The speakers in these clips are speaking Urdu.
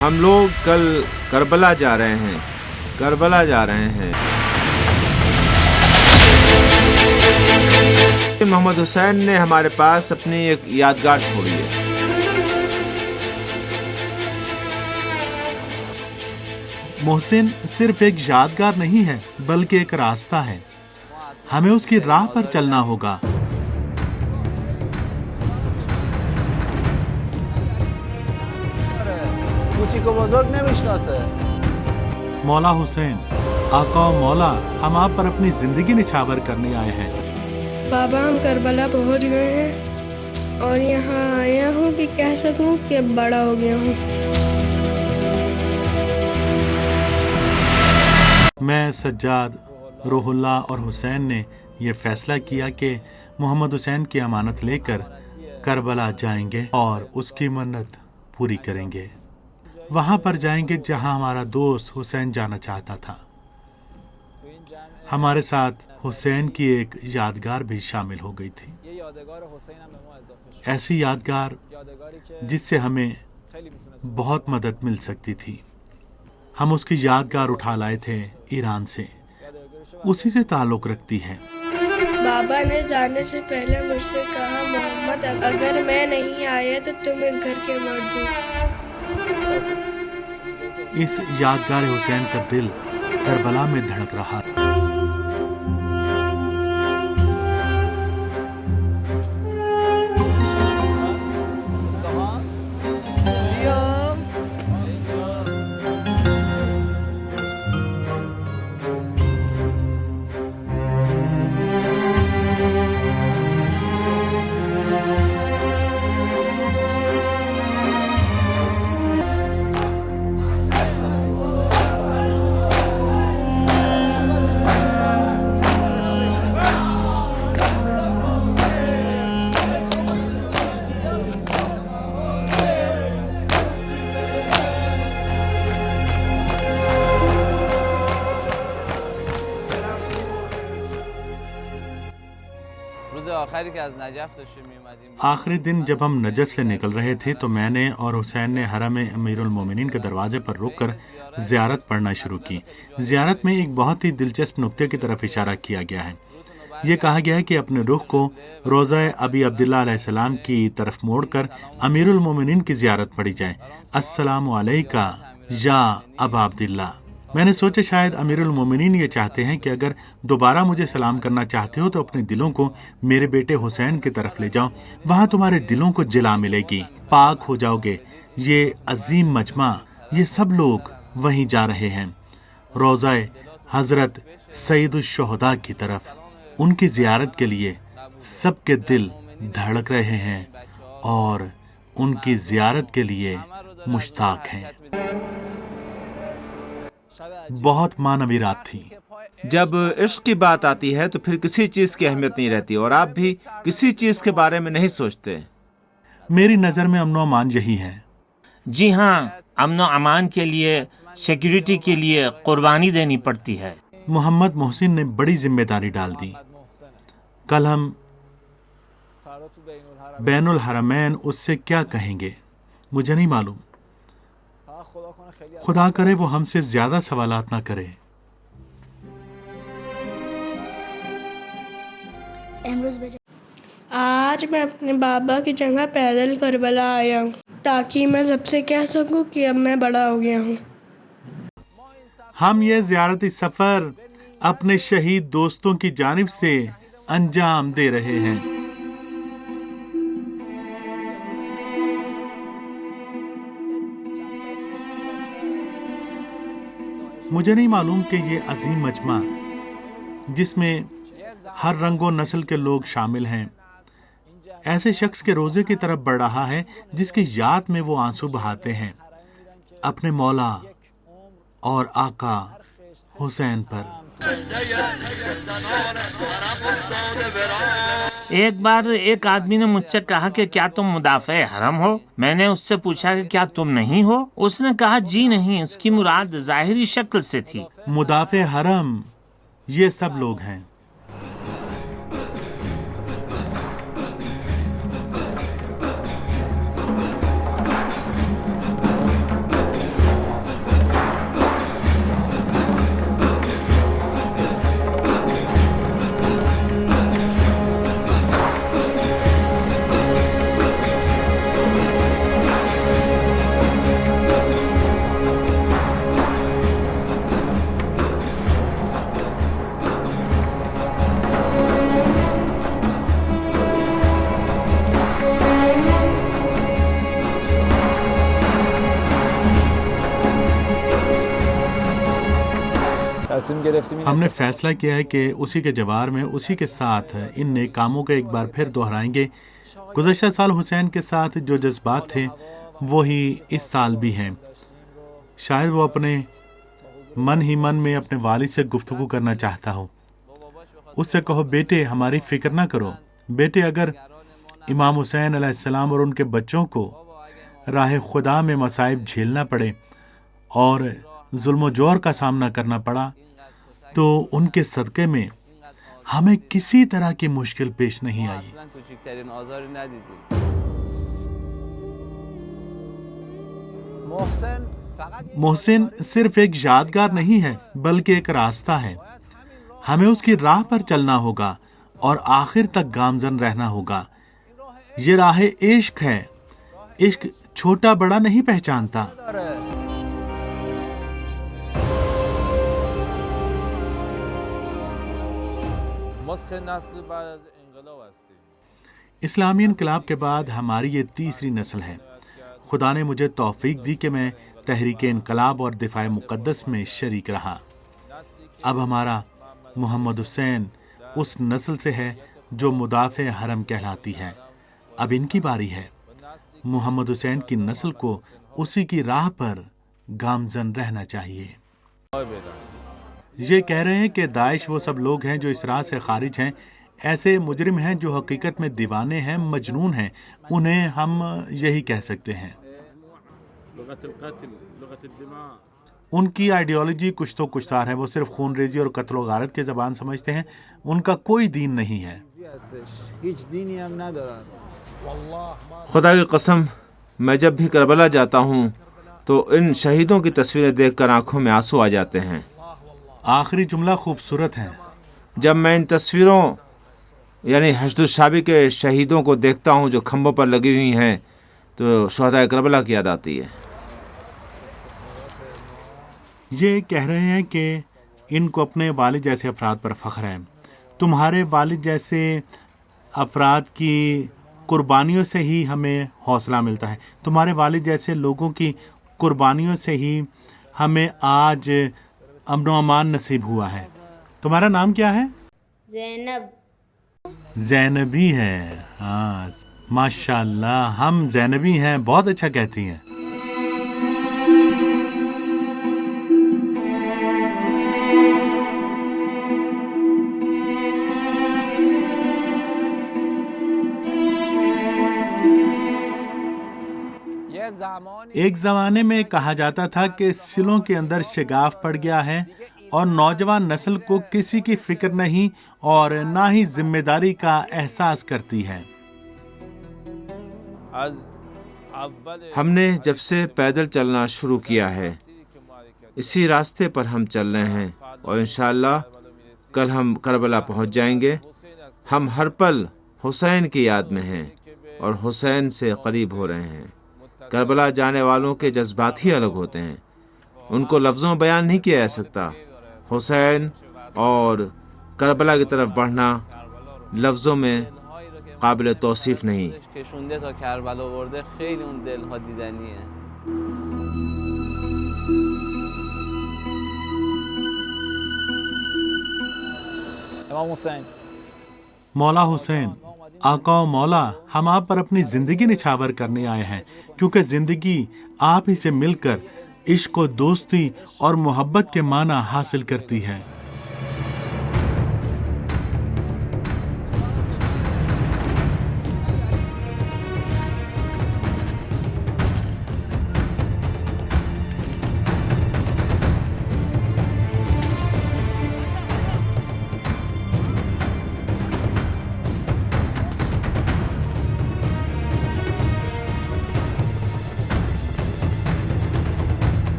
ہم لوگ کل کربلا جا رہے ہیں، کربلا جا رہے ہیں۔ محمد حسین نے ہمارے پاس اپنی ایک یادگار چھوڑی ہے۔ محسن صرف ایک یادگار نہیں ہے بلکہ ایک راستہ ہے۔ ہمیں اس کی راہ پر چلنا ہوگا۔ مولا حسین، آقا و مولا، ہم آپ پر اپنی زندگی نچھاور کرنے آئے ہیں۔ بابا ہم کربلا پہنچ گئے ہیں اور یہاں آیا ہوں کہ کہہ سکوں کہ اب بڑا ہو گیا ہوں۔ میں سجاد، روح اللہ اور حسین نے یہ فیصلہ کیا کہ محمد حسین کی امانت لے کر کربلا جائیں گے اور اس کی منت پوری کریں گے۔ وہاں پر جائیں گے جہاں ہمارا دوست حسین جانا چاہتا تھا۔ ہمارے ساتھ حسین کی ایک یادگار بھی شامل ہو گئی تھی، ایسی یادگار جس سے ہمیں بہت مدد مل سکتی تھی۔ ہم اس کی یادگار اٹھا لائے تھے ایران سے، اسی سے تعلق رکھتی ہے۔ بابا نے جانے سے پہلے مجھ سے کہا، محمد اگر میں نہیں آیا تو تم اس گھر کے مرد ہو۔ اس یادگار حسین کا دل کربلا میں دھڑک رہا۔ آخری دن جب ہم نجف سے نکل رہے تھے تو میں نے اور حسین نے حرم امیر المومنین کے دروازے پر رک کر زیارت پڑھنا شروع کی۔ زیارت میں ایک بہت ہی دلچسپ نقطے کی طرف اشارہ کیا گیا ہے۔ یہ کہا گیا ہے کہ اپنے رخ کو روضہ ابی عبداللہ علیہ السلام کی طرف موڑ کر امیر المومنین کی زیارت پڑھی جائے۔ السلام علیکہ یا ابا عبداللہ۔ میں نے سوچا شاید امیر المومنین یہ چاہتے ہیں کہ اگر دوبارہ مجھے سلام کرنا چاہتے ہو تو اپنے دلوں کو میرے بیٹے حسین کی طرف لے جاؤ، وہاں تمہارے دلوں کو جلا ملے گی، پاک ہو جاؤ گے۔ یہ عظیم مجمع، یہ سب لوگ وہیں جا رہے ہیں، روضہ حضرت سید الشہداء کی طرف، ان کی زیارت کے لیے سب کے دل دھڑک رہے ہیں اور ان کی زیارت کے لیے مشتاق ہیں۔ بہت معنوی رات تھی۔ جب عشق کی بات آتی ہے تو پھر کسی چیز کی اہمیت نہیں رہتی، اور آپ بھی کسی چیز کے بارے میں نہیں سوچتے۔ میری نظر میں امن و امان یہی ہے۔ جی ہاں، امن و امان کے لیے، سیکیورٹی کے لیے قربانی دینی پڑتی ہے۔ محمد محسن نے بڑی ذمہ داری ڈال دی۔ کل ہم بین الحرمین اس سے کیا کہیں گے مجھے نہیں معلوم۔ خدا کرے وہ ہم سے زیادہ سوالات نہ کرے۔ آج میں اپنے بابا کی جگہ پیدل کربلا آیا ہوں تاکہ میں سب سے کہہ سکوں کہ اب میں بڑا ہو گیا ہوں۔ ہم یہ زیارتی سفر اپنے شہید دوستوں کی جانب سے انجام دے رہے ہیں۔ مجھے نہیں معلوم کہ یہ عظیم مجمع جس میں ہر رنگ و نسل کے لوگ شامل ہیں ایسے شخص کے روزے کی طرف بڑھ رہا ہے جس کی یاد میں وہ آنسو بہاتے ہیں اپنے مولا اور آقا حسین پر۔ ایک بار ایک آدمی نے مجھ سے کہا کہ کیا تم مدافع حرم ہو؟ میں نے اس سے پوچھا کہ کیا تم نہیں ہو؟ اس نے کہا جی نہیں، اس کی مراد ظاہری شکل سے تھی۔ مدافع حرم یہ سب لوگ ہیں۔ ہم نے فیصلہ کیا ہے کہ اسی کے جوار میں اسی کے ساتھ ان نیک کاموں کو ایک بار پھر دہرائیں گے۔ گزشتہ سال حسین کے ساتھ جو جذبات تھے وہی اس سال بھی ہیں۔ شاید وہ اپنے من ہی من میں اپنے والد سے گفتگو کرنا چاہتا ہو۔ اس سے کہو بیٹے ہماری فکر نہ کرو، بیٹے اگر امام حسین علیہ السلام اور ان کے بچوں کو راہ خدا میں مصائب جھیلنا پڑے اور ظلم و جور کا سامنا کرنا پڑا تو ان کے صدقے میں ہمیں کسی طرح کی مشکل پیش نہیں آئی۔ محسن صرف ایک یادگار نہیں ہے بلکہ ایک راستہ ہے۔ ہمیں اس کی راہ پر چلنا ہوگا اور آخر تک گامزن رہنا ہوگا۔ یہ راہ عشق ہے۔ عشق چھوٹا بڑا نہیں پہچانتا۔ اسلامی انقلاب کے بعد ہماری یہ تیسری نسل ہے۔ خدا نے مجھے توفیق دی کہ میں تحریک انقلاب اور دفاع مقدس میں شریک رہا۔ اب ہمارا محمد حسین اس نسل سے ہے جو مدافع حرم کہلاتی ہے۔ اب ان کی باری ہے۔ محمد حسین کی نسل کو اسی کی راہ پر گامزن رہنا چاہیے۔ یہ کہہ رہے ہیں کہ داعش وہ سب لوگ ہیں جو اس راہ سے خارج ہیں، ایسے مجرم ہیں جو حقیقت میں دیوانے ہیں، مجنون ہیں، انہیں ہم یہی کہہ سکتے ہیں۔ ان کی آئیڈیالوجی کچھ تو کچھ ہے، وہ صرف خون ریزی اور قتل و غارت کی زبان سمجھتے ہیں، ان کا کوئی دین نہیں ہے۔ خدا کی قسم میں جب بھی کربلا جاتا ہوں تو ان شہیدوں کی تصویریں دیکھ کر آنکھوں میں آنسو آ جاتے ہیں۔ آخری جملہ خوبصورت ہے۔ جب میں ان تصویروں یعنی حشد الشعبی کے شہیدوں کو دیکھتا ہوں جو کھمبوں پر لگی ہوئی ہیں تو شہدائے کربلا کی یاد آتی ہے۔ یہ کہہ رہے ہیں کہ ان کو اپنے والد جیسے افراد پر فخر ہے۔ تمہارے والد جیسے افراد کی قربانیوں سے ہی ہمیں حوصلہ ملتا ہے، تمہارے والد جیسے لوگوں کی قربانیوں سے ہی ہمیں آج امن و امان نصیب ہوا ہے۔ تمہارا نام کیا ہے؟ زینب۔ زینبی ہے، ہاں ماشاءاللہ، ہم زینبی ہیں، بہت اچھا کہتی ہیں۔ ایک زمانے میں کہا جاتا تھا کہ سلوں کے اندر شگاف پڑ گیا ہے اور نوجوان نسل کو کسی کی فکر نہیں اور نہ ہی ذمہ داری کا احساس کرتی ہے۔ ہم نے جب سے پیدل چلنا شروع کیا ہے اسی راستے پر ہم چل رہے ہیں اور انشاءاللہ کل ہم کربلا پہنچ جائیں گے۔ ہم ہر پل حسین کی یاد میں ہیں اور حسین سے قریب ہو رہے ہیں۔ کربلا جانے والوں کے جذبات ہی الگ ہوتے ہیں، ان کو لفظوں میں بیان نہیں کیا جا سکتا۔ حسین اور کربلا کی طرف بڑھنا لفظوں میں قابل توصیف نہیں۔ مولا حسین، آقا و مولا، ہم آپ پر اپنی زندگی نچھاور کرنے آئے ہیں، کیونکہ زندگی آپ ہی سے مل کر عشق و دوستی اور محبت کے معنی حاصل کرتی ہے۔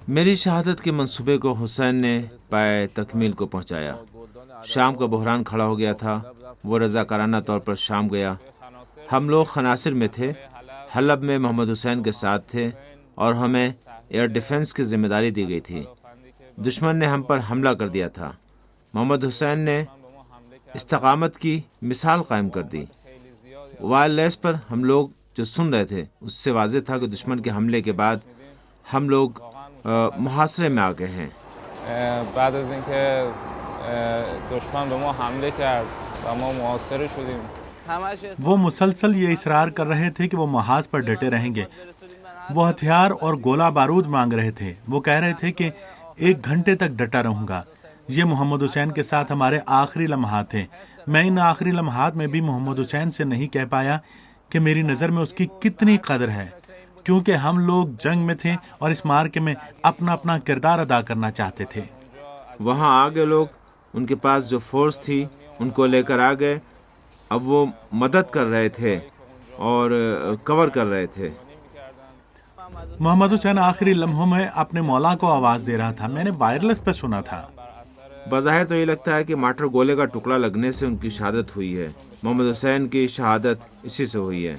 میری شہادت کے منصوبے کو حسین نے پائے تکمیل کو پہنچایا۔ شام کا بحران کھڑا ہو گیا تھا، وہ رضاکارانہ طور پر شام گیا۔ ہم لوگ خناصر میں تھے، حلب میں محمد حسین کے ساتھ تھے اور ہمیں ایئر ڈیفنس کی ذمہ داری دی گئی تھی۔ دشمن نے ہم پر حملہ کر دیا تھا۔ محمد حسین نے استقامت کی مثال قائم کر دی۔ وائرلیس پر ہم لوگ جو سن رہے تھے اس سے واضح تھا کہ دشمن کے حملے کے بعد ہم لوگ محاصرے میں آ گئے ہیں۔ بعد از اینکه دشمن به ما حمله کرد و ما محاصره شدیم، وہ مسلسل یہ اصرار کر رہے تھے کہ وہ محاذ پر ڈٹے رہیں گے۔ وہ ہتھیار اور گولہ بارود مانگ رہے تھے۔ وہ کہہ رہے تھے کہ 1 گھنٹے تک ڈٹا رہوں گا۔ یہ محمد حسین کے ساتھ ہمارے آخری لمحات تھے۔ میں ان آخری لمحات میں بھی محمد حسین سے نہیں کہہ پایا کہ میری نظر میں اس کی کتنی قدر ہے، کیونکہ ہم لوگ جنگ میں تھے اور اس معرکے میں اپنا اپنا کردار ادا کرنا چاہتے تھے۔ وہاں آگے لوگ ان کے پاس جو فورس تھی ان کو لے کر آ گئے۔ اب وہ مدد کر رہے تھے اور کور کر رہے تھے۔ محمد حسین آخری لمحوں میں اپنے مولا کو آواز دے رہا تھا۔ میں نے وائرلیس پہ سنا تھا۔ بظاہر تو یہ لگتا ہے کہ مارٹر گولے کا ٹکڑا لگنے سے ان کی شہادت ہوئی ہے۔ محمد حسین کی شہادت اسی سے ہوئی ہے۔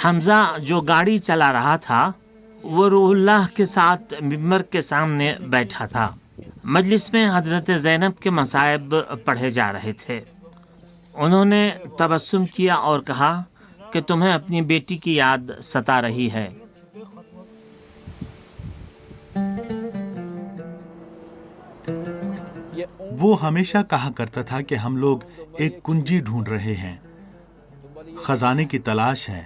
حمزہ جو گاڑی چلا رہا تھا وہ روح اللہ کے ساتھ ممبر کے سامنے بیٹھا تھا۔ مجلس میں حضرت زینب کے مصائب پڑھے جا رہے تھے۔ انہوں نے تبسم کیا اور کہا کہ تمہیں اپنی بیٹی کی یاد ستا رہی ہے۔ وہ ہمیشہ کہا کرتا تھا کہ ہم لوگ ایک کنجی ڈھونڈ رہے ہیں، خزانے کی تلاش ہے،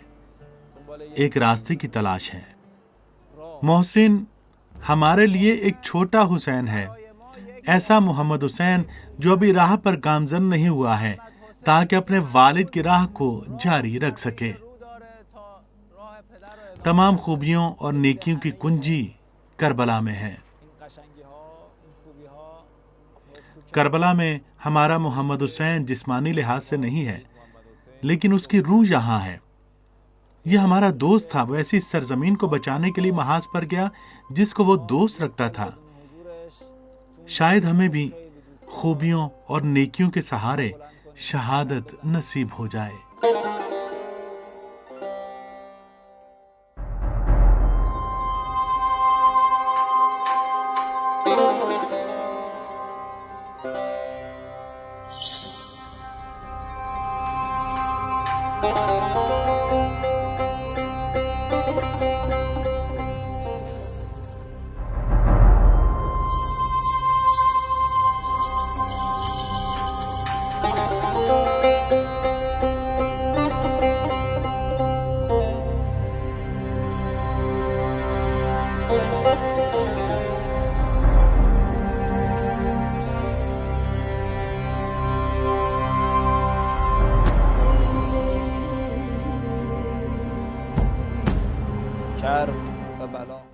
ایک راستے کی تلاش ہے۔ محسن ہمارے لیے ایک چھوٹا حسین ہے، ایسا محمد حسین جو ابھی راہ پر گامزن نہیں ہوا ہے تاکہ اپنے والد کی راہ کو جاری رکھ سکے۔ تمام خوبیوں اور نیکیوں کی کنجی کربلا میں ہے۔ کربلا میں ہمارا محمد حسین جسمانی لحاظ سے نہیں ہے، لیکن اس کی روح یہاں ہے۔ یہ ہمارا دوست تھا، وہ ایسی سرزمین کو بچانے کے لیے محاذ پر گیا جس کو وہ دوست رکھتا تھا۔ شاید ہمیں بھی خوبیوں اور نیکیوں کے سہارے شہادت نصیب ہو جائے۔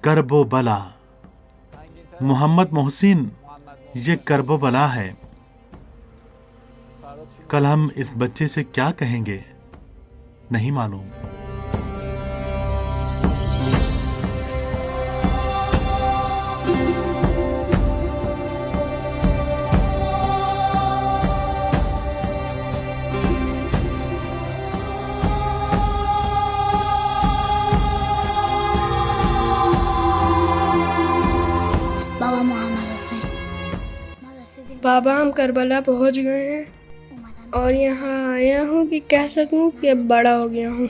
کرب و بلا، محمد محسن، یہ کرب و بلا ہے۔ کل ہم اس بچے سے کیا کہیں گے نہیں معلوم۔ بابا ہم کربلا پہنچ گئے ہیں اور یہاں آیا ہوں کہ کہہ سکوں کہ اب بڑا ہو گیا ہوں۔